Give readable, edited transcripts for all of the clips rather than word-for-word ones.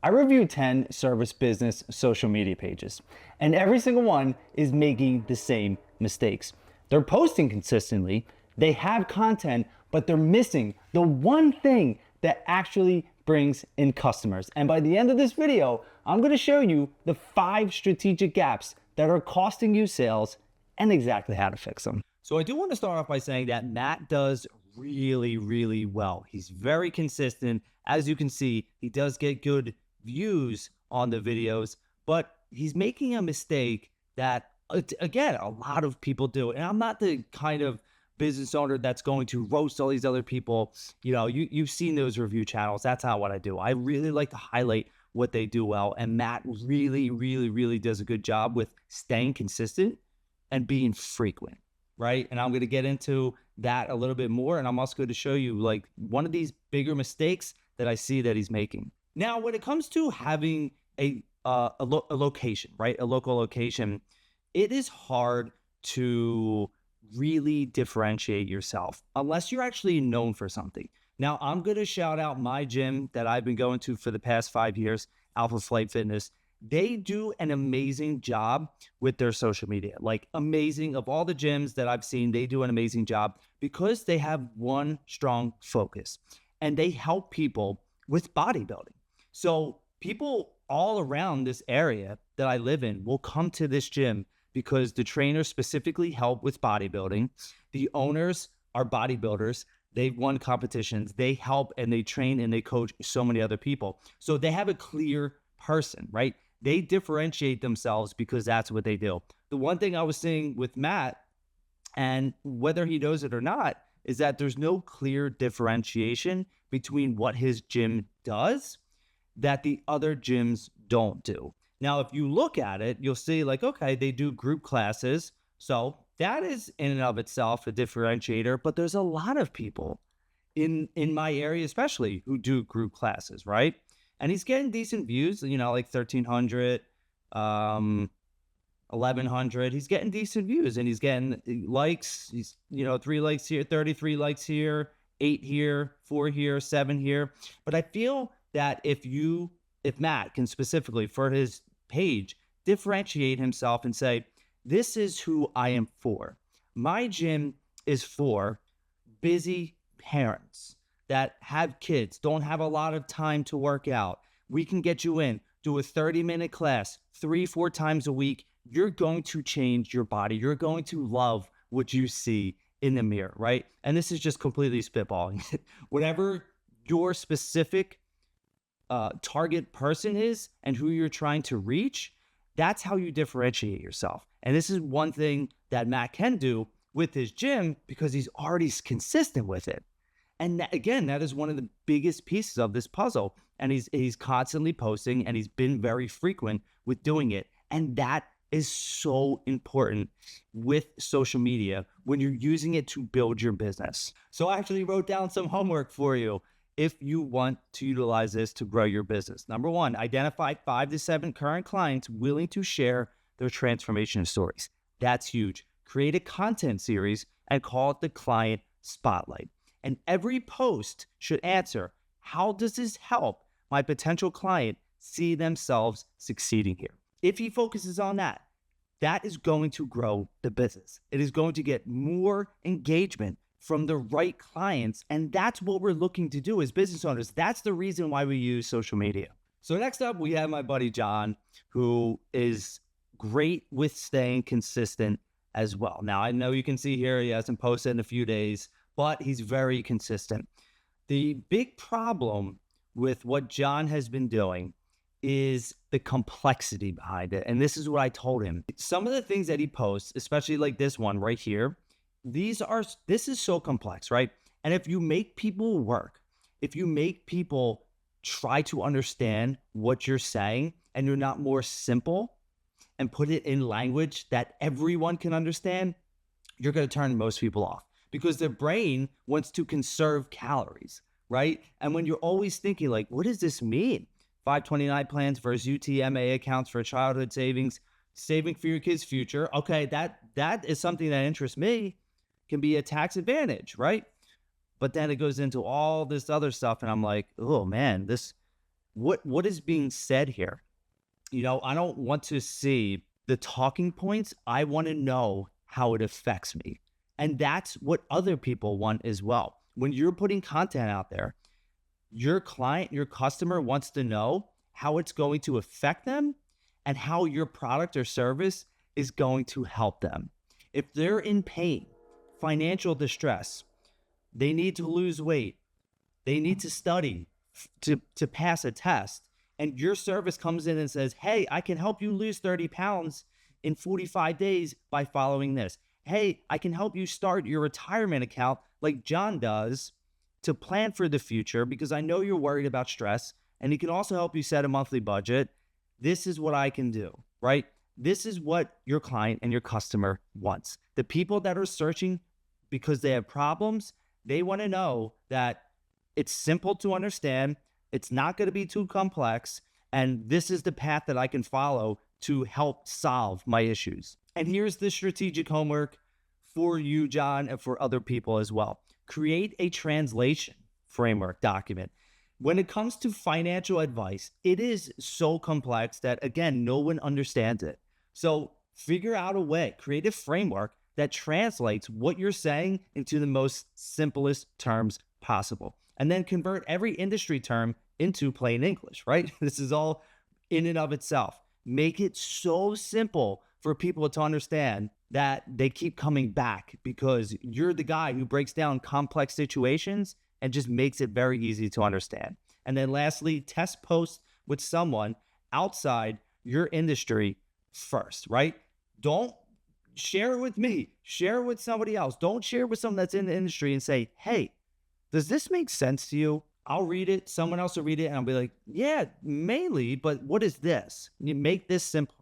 I review 10 service business social media pages, and every single one is making the same mistakes. They're posting consistently, they have content, but they're missing the one thing that actually brings in customers. And by the end of this video, I'm gonna show you the 5 strategic gaps that are costing you sales and exactly how to fix them. So I do want to start off by saying that Matt does really well. He's very consistent. As you can see, he does get good views on the videos, but he's making a mistake that, again, a lot of people do. And I'm not the kind of business owner that's going to roast all these other people. You know, you've seen those review channels. That's not what I do. I really like to highlight what they do well. And Matt really does a good job with staying consistent and being frequent, right? And I'm going to get into that a little bit more. And I'm also going to show you like one of these bigger mistakes that I see that he's making. Now, when it comes to having a location, right? A local location, it is hard to really differentiate yourself unless you're actually known for something. Now, I'm going to shout out my gym that I've been going to for the past 5 years, Alpha Flight Fitness. They do an amazing job with their social media, like amazing. Of all the gyms that I've seen, they do an amazing job because they have one strong focus and they help people with bodybuilding. So people all around this area that I live in will come to this gym because the trainers specifically help with bodybuilding. The owners are bodybuilders. They've won competitions. They help and they train and they coach so many other people. So they have a clear person, right? They differentiate themselves because that's what they do. The one thing I was seeing with Matt, and whether he knows it or not, is that there's no clear differentiation between what his gym does that the other gyms don't do. Now, if you look at it, you'll see like, okay, they do group classes. So that is in and of itself a differentiator, but there's a lot of people in my area, especially who do group classes, right? And he's getting decent views, you know, like 1,300, 1,100. He's getting decent views and he's getting likes. He's, you know, 3 likes here, 33 likes here, 8 here, 4 here, 7 here. But I feel that if Matt can specifically for his page differentiate himself and say, this is who I am for. My gym is for busy parents that have kids, don't have a lot of time to work out. We can get you in, do a 30-minute class 3-4 times a week. You're going to change your body. You're going to love what you see in the mirror, right? And this is just completely spitballing. Whatever your specific target person is and who you're trying to reach, that's how you differentiate yourself. And this is one thing that Matt can do with his gym because he's already consistent with it. And that, again, that is one of the biggest pieces of this puzzle. And he's constantly posting and he's been very frequent with doing it. And that is so important with social media when you're using it to build your business. So I actually wrote down some homework for you if you want to utilize this to grow your business. Number 1, identify 5 to 7 current clients willing to share their transformation stories. That's huge. Create a content series and call it the Client Spotlight. And every post should answer, how does this help my potential client see themselves succeeding here? If he focuses on that, that is going to grow the business. It is going to get more engagement from the right clients. And that's what we're looking to do as business owners. That's the reason why we use social media. So next up, we have my buddy John, who is great with staying consistent as well. Now, I know you can see here, he hasn't posted in a few days, but he's very consistent. The big problem with what John has been doing is the complexity behind it. And this is what I told him. Some of the things that he posts, especially like this one right here, this is so complex, right? And if you make people work, if you make people try to understand what you're saying and you're not more simple and put it in language that everyone can understand, you're going to turn most people off because their brain wants to conserve calories, right? And when you're always thinking like, what does this mean? 529 plans versus UTMA accounts for childhood savings, saving for your kids' future. Okay, that is something that interests me, can be a tax advantage, right? But then it goes into all this other stuff and I'm like, oh man, this what is being said here? I don't want to see the talking points. I want to know how it affects me. And that's what other people want as well. When you're putting content out there, your client, your customer wants to know how it's going to affect them and how your product or service is going to help them. If they're in pain, financial distress, they need to lose weight, they need to study to pass a test, and your service comes in and says, hey, I can help you lose 30 pounds in 45 days by following this. Hey, I can help you start your retirement account like John does to plan for the future because I know you're worried about stress, and he can also help you set a monthly budget. This is what I can do, right? This is what your client and your customer wants. The people that are searching because they have problems, they want to know that it's simple to understand, it's not going to be too complex, and this is the path that I can follow to help solve my issues. And here's the strategic homework for you, John, and for other people as well. Create a translation framework document. When it comes to financial advice, it is so complex that, again, no one understands it. So figure out a way, create a framework that translates what you're saying into the most simplest terms possible. And then convert every industry term into plain English, right? This is all in and of itself. Make it so simple for people to understand that they keep coming back because you're the guy who breaks down complex situations and just makes it very easy to understand. And then lastly, test post with someone outside your industry first, right? Don't share it with me, share it with somebody else. Don't share it with someone that's in the industry and say, hey, does this make sense to you? I'll read it, someone else will read it, and I'll be like, yeah, mainly, but what is this? You make this simpler.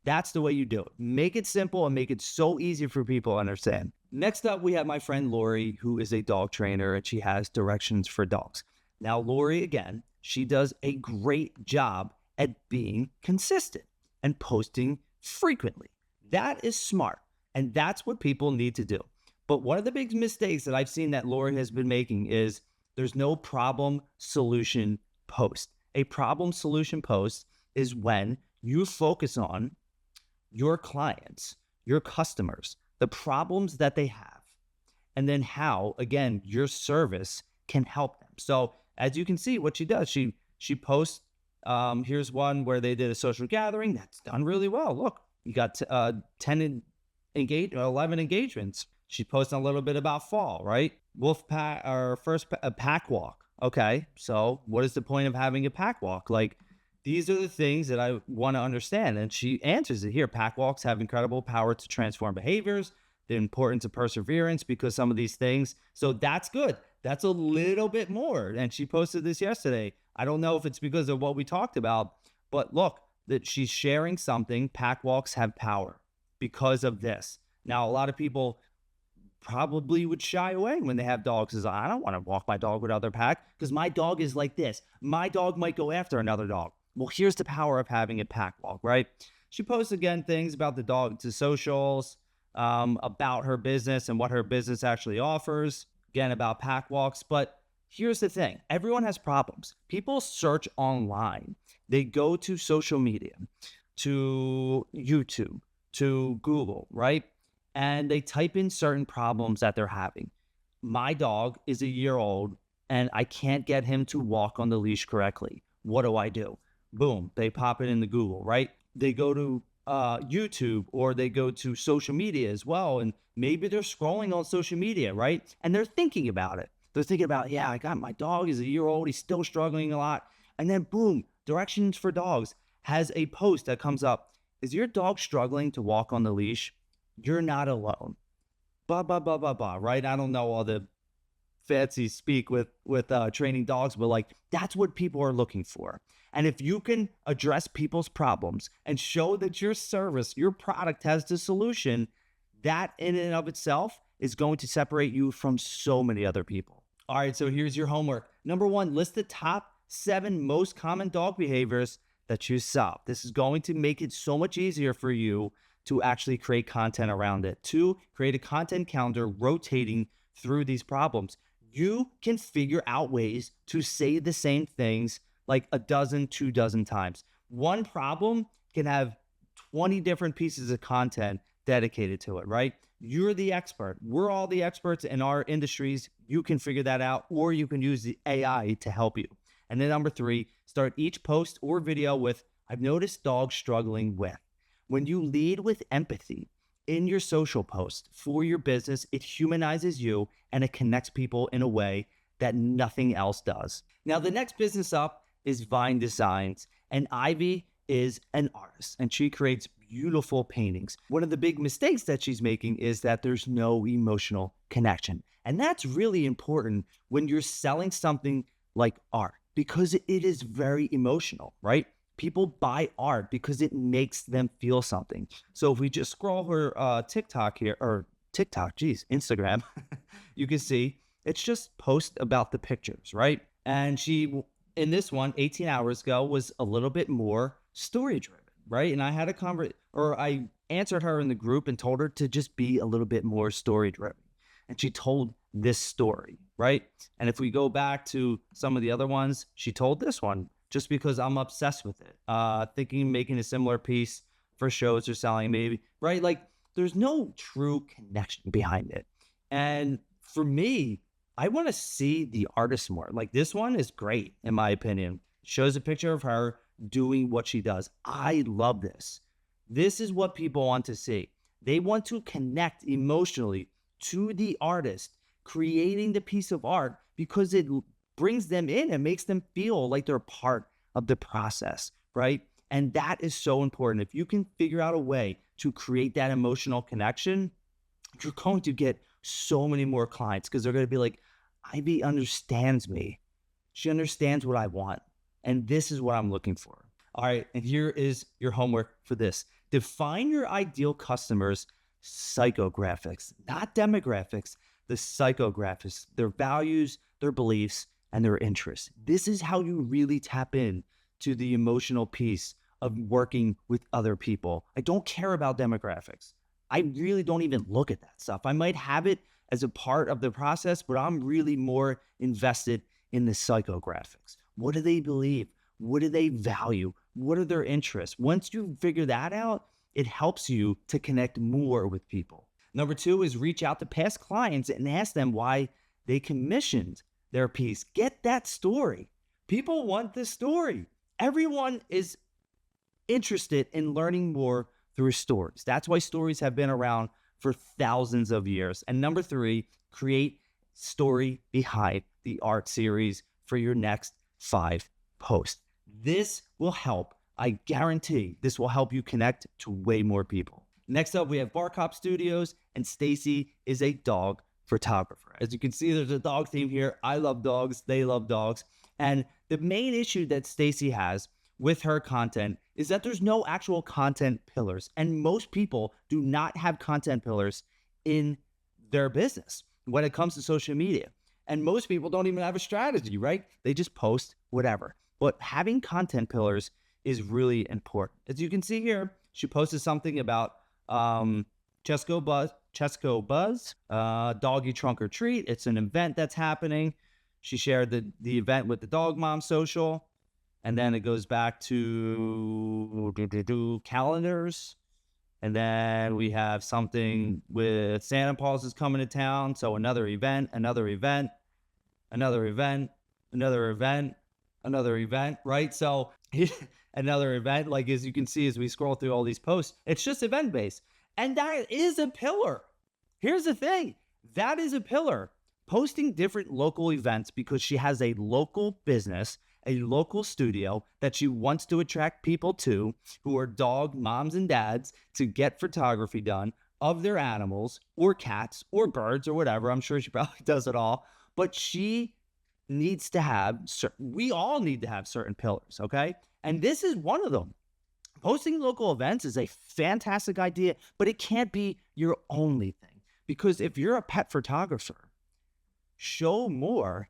That's the way you do it. Make it simple and make it so easy for people to understand. Next up, we have my friend Lori, who is a dog trainer, and she has directions for dogs. Now, Lori, again, she does a great job at being consistent and posting frequently. That is smart, and that's what people need to do. But one of the big mistakes that I've seen that Lori has been making is there's no problem solution post. A problem solution post is when you focus on your clients, your customers, the problems that they have, and then how, again, your service can help them. So as you can see, what she does, she posts, here's one where they did a social gathering. That's done really well. Look, you got 11 engagements. She posted a little bit about fall, right? Wolf pack, or first a pack walk. Okay, so what is the point of having a pack walk? Like, these are the things that I want to understand. And she answers it here. Pack walks have incredible power to transform behaviors, the importance of perseverance because some of these things. So that's good. That's a little bit more. And she posted this yesterday. I don't know if it's because of what we talked about, but look, that she's sharing something. Pack walks have power because of this. Now, a lot of people probably would shy away when they have dogs. Is I don't want to walk my dog with other pack because my dog is like this. My dog might go after another dog. Well, here's the power of having a pack walk, right? She posts again things about the dog to socials, about her business and what her business actually offers, again, about pack walks. But here's the thing. Everyone has problems. People search online. They go to social media, to YouTube, to Google, right? And they type in certain problems that they're having. My dog is a year old and I can't get him to walk on the leash correctly. What do I do? Boom, they pop it into Google, right? They go to YouTube or they go to social media as well. And maybe they're scrolling on social media, right? And they're thinking about it. They're thinking about, yeah, I got my dog is a year old. He's still struggling a lot. And then boom, Directions for Dogs has a post that comes up. Is your dog struggling to walk on the leash? You're not alone. Blah, blah, blah, blah, blah, right? I don't know all the fancy speak with training dogs, but like, that's what people are looking for. And if you can address people's problems and show that your service, your product has the solution, that in and of itself is going to separate you from so many other people. All right, so here's your homework. Number 1, list the top 7 most common dog behaviors that you solve. This is going to make it so much easier for you to actually create content around it. 2, create a content calendar rotating through these problems. You can figure out ways to say the same things like a dozen, 2 dozen times. One problem can have 20 different pieces of content dedicated to it, right? You're the expert. We're all the experts in our industries. You can figure that out, or you can use the AI to help you. And then number 3, start each post or video with, I've noticed dogs struggling with. When you lead with empathy in your social post for your business, it humanizes you and it connects people in a way that nothing else does. Now, the next business up is Vine Designs, and Ivy is an artist and she creates beautiful paintings. One of the big mistakes that she's making is that there's no emotional connection. And that's really important when you're selling something like art, because it is very emotional, right? People buy art because it makes them feel something. So if we just scroll her TikTok here, or TikTok, geez, Instagram, you can see it's just post about the pictures, right? And she, in this one, 18 hours ago, was a little bit more story driven, right? And I had I answered her in the group and told her to just be a little bit more story driven. And she told this story, right? And if we go back to some of the other ones, she told this one just because I'm obsessed with it. Thinking making a similar piece for shows or selling maybe, right? Like there's no true connection behind it. And for me, I want to see the artist more. Like this one is great, in my opinion. Shows a picture of her doing what she does. I love this. This is what people want to see. They want to connect emotionally to the artist creating the piece of art because it brings them in and makes them feel like they're part of the process, right? And that is so important. If you can figure out a way to create that emotional connection, you're going to get so many more clients because they're going to be like, Ivy understands me. She understands what I want. And this is what I'm looking for. All right. And here is your homework for this. Define your ideal customers' psychographics, not demographics, the psychographics, their values, their beliefs, and their interests. This is how you really tap in to the emotional piece of working with other people. I don't care about demographics. I really don't even look at that stuff. I might have it as a part of the process, but I'm really more invested in the psychographics. What do they believe? What do they value? What are their interests? Once you figure that out, it helps you to connect more with people. Number 2 is reach out to past clients and ask them why they commissioned their piece. Get that story. People want this story. Everyone is interested in learning more through stories. That's why stories have been around for thousands of years. And number 3, create story behind the art series for your next 5 posts. This will help. I guarantee this will help you connect to way more people. Next up, we have Bar Cop Studios, and Stacy is a dog photographer. As you can see, there's a dog theme here. I love dogs. They love dogs. And the main issue that Stacy has with her content is that there's no actual content pillars. And most people do not have content pillars in their business when it comes to social media. And most people don't even have a strategy, right? They just post whatever. But having content pillars is really important. As you can see here, she posted something about Chesco Buzz, Doggy Trunk or Treat. It's an event that's happening. She shared the event with the Dog Mom Social. And then it goes back to calendars. And then we have something with Santa Paws is coming to town. So another event, right? So another event, like as you can see, as we scroll through all these posts, it's just event based. And that is a pillar. Here's the thing. That is a pillar. Posting different local events because she has a local business, a local studio that she wants to attract people to who are dog moms and dads to get photography done of their animals or cats or birds or whatever. I'm sure she probably does it all, but she needs to have, we all need to have certain pillars, okay? And this is one of them. Posting local events is a fantastic idea, but it can't be your only thing. Because if you're a pet photographer, show more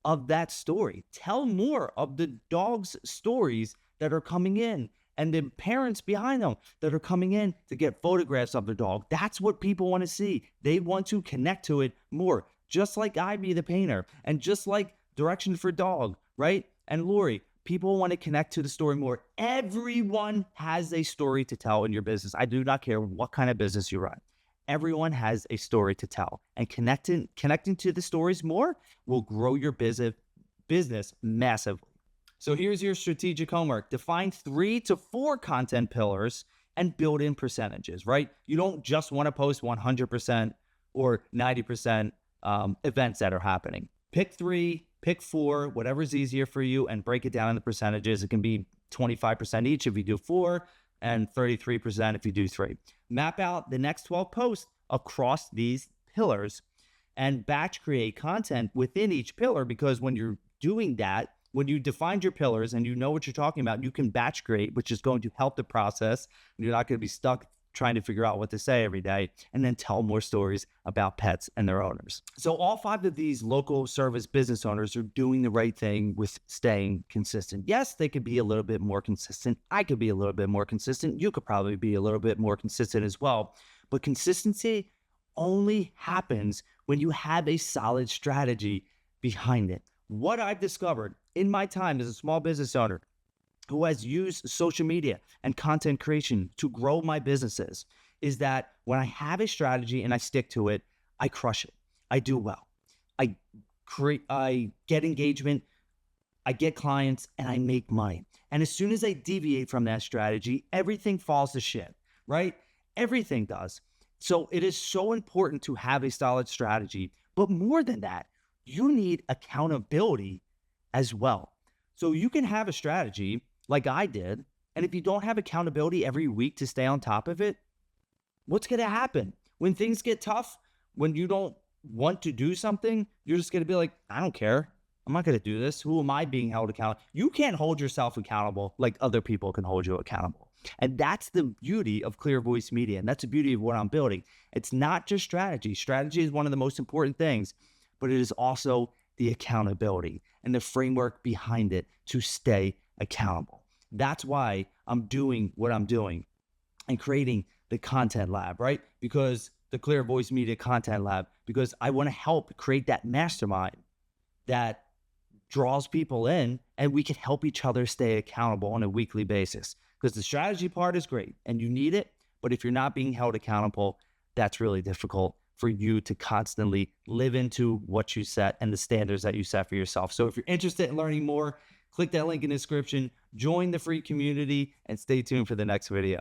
of that story. Tell more of the dog's stories that are coming in and the parents behind them that are coming in to get photographs of the dog. That's what people want to see. They want to connect to it more, just like Ivy the painter and just like Direction for Dog, right? And Lori. People want to connect to the story more. Everyone has a story to tell in your business. I do not care what kind of business you run. Everyone has a story to tell, and connecting to the stories more will grow your business massively. So here's your strategic homework. Define 3 to 4 content pillars and build in percentages, right? You don't just want to post 100% or 90% events that are happening. Pick 3, pick 4, whatever's easier for you, and break it down into percentages. It can be 25% each if you do 4 and 33% if you do 3. Map out the next 12 posts across these pillars and batch create content within each pillar, because when you're doing that, when you defined your pillars and you know what you're talking about, you can batch create, which is going to help the process. You're not going to be stuck trying to figure out what to say every day, and then tell more stories about pets and their owners. So all 5 of these local service business owners are doing the right thing with staying consistent. Yes, they could be a little bit more consistent. I could be a little bit more consistent. You could probably be a little bit more consistent as well. But consistency only happens when you have a solid strategy behind it. What I've discovered in my time as a small business owner who has used social media and content creation to grow my businesses is that when I have a strategy and I stick to it, I crush it. I do well. I get engagement, I get clients, and I make money. And as soon as I deviate from that strategy, everything falls to shit, right? Everything does. So it is so important to have a solid strategy. But more than that, you need accountability as well. So you can have a strategy like I did, and if you don't have accountability every week to stay on top of it, what's going to happen? When things get tough, when you don't want to do something, you're just going to be like, I don't care. I'm not going to do this. Who am I being held accountable? You can't hold yourself accountable like other people can hold you accountable. And that's the beauty of Clear Voice Media. And that's the beauty of what I'm building. It's not just strategy. Strategy is one of the most important things, but it is also the accountability and the framework behind it to stay accountable. That's why I'm doing what I'm doing and creating the Content Lab, right? Because the Clear Voice Media Content Lab, because I want to help create that mastermind that draws people in, and we can help each other stay accountable on a weekly basis. Because the strategy part is great and you need it, but if you're not being held accountable, that's really difficult for you to constantly live into what you set and the standards that you set for yourself. So if you're interested in learning more, click that link in the description, join the free community, and stay tuned for the next video.